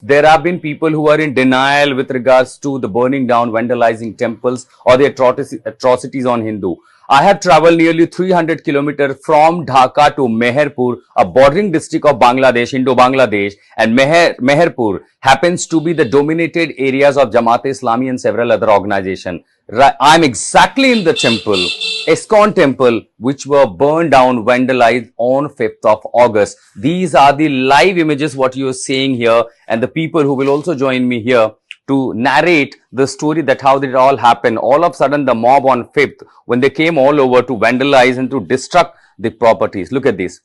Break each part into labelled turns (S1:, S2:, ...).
S1: there have been people who are in denial with regards to the burning down, vandalizing temples or the atrocities on Hindu. I have traveled nearly 300 kilometers from Dhaka to Meherpur, a bordering district of Bangladesh, Indo-Bangladesh, and Meherpur happens to be the dominated areas of Jamaat-e-Islami and several other organizations. I'm exactly in the temple, Iskcon temple, which were burned down, vandalized on 5th of August. These are the live images, what you are seeing here, and the people who will also join me here to narrate the story that how did it all happen. All of a sudden, the mob on 5th, when they came all over to vandalize and to destruct the properties. Look at this.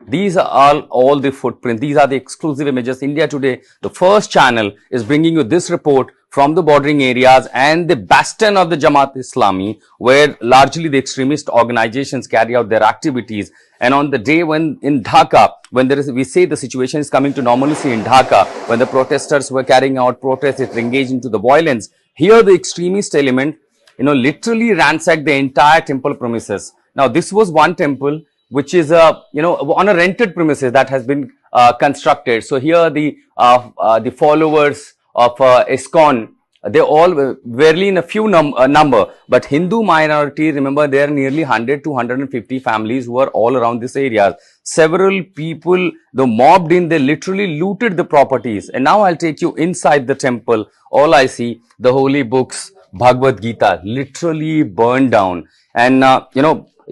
S1: These are all the footprints. These are the exclusive images. India Today, the first channel, is bringing you this report from the bordering areas and the bastion of the Jamaat-Islami, where largely the extremist organizations carry out their activities. And on the day when in Dhaka, when we say the situation is coming to normalcy in Dhaka, when the protesters were carrying out protests, it engaged into the violence. Here, the extremist element, literally ransacked the entire temple premises. Now, this was one temple which is on a rented premises that has been constructed. So here the followers of Iskcon, they all barely in a few number, but Hindu minority, remember, there are nearly 100 to 150 families who are all around this area. Several people, they mobbed in, they literally looted the properties. And now I'll take you inside the temple. All I see, the holy books, Bhagavad Gita, literally burned down. And,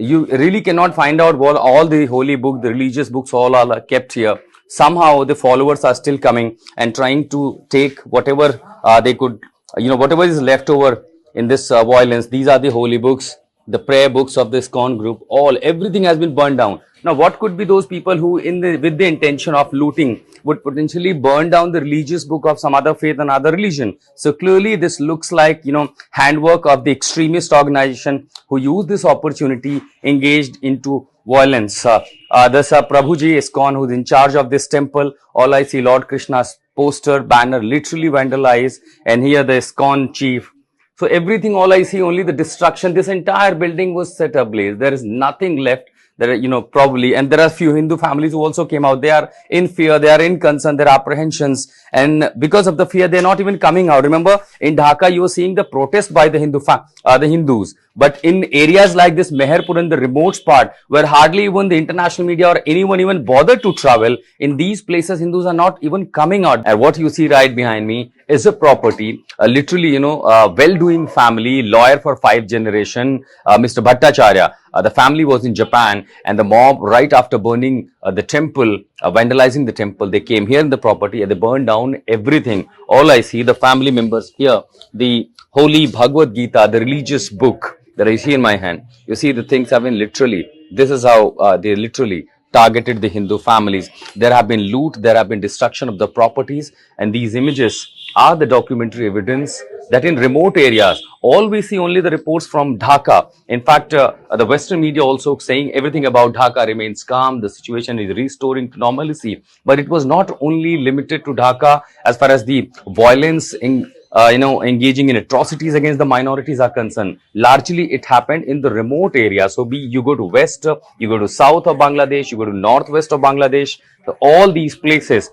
S1: you really cannot find out what all the holy books, the religious books, all are kept here. Somehow the followers are still coming and trying to take whatever they could, whatever is left over in this violence. These are the holy books, the prayer books of this Iskcon group, everything has been burned down. Now, what could be those people who with the intention of looting would potentially burn down the religious book of some other faith and other religion? So clearly this looks like, handwork of the extremist organization who used this opportunity, engaged into violence. There's Prabhuji Iskcon, who's in charge of this temple. All I see, Lord Krishna's poster, banner, literally vandalized. And here the Iskcon chief. So everything, all I see, only the destruction. This entire building was set ablaze. There is nothing left. There are, probably, and there are a few Hindu families who also came out. They are in fear, they are in concern, there are apprehensions. And because of the fear, they're not even coming out. Remember, in Dhaka, you were seeing the protest by the Hindus. But in areas like this, Meherpur and the remote part, where hardly even the international media or anyone even bothered to travel, in these places, Hindus are not even coming out. And what you see right behind me is a property, literally, a well-doing family, lawyer for 5 generations, Mr. Bhattacharya. The family was in Japan, and the mob, right after burning the temple, vandalizing the temple, they came here in the property and they burned down everything. All I see, the family members here, the holy Bhagavad Gita, the religious book that I see in my hand. You see, the things have been literally, this is how they literally targeted the Hindu families. There have been loot, there have been destruction of the properties, and these images are the documentary evidence that in remote areas, all we see only the reports from Dhaka. In fact, the Western media also saying everything about Dhaka remains calm, the situation is restoring to normalcy. But it was not only limited to Dhaka as far as the violence engaging in atrocities against the minorities are concerned. Largely, it happened in the remote areas. So you go to west, you go to south of Bangladesh, you go to northwest of Bangladesh. So all these places,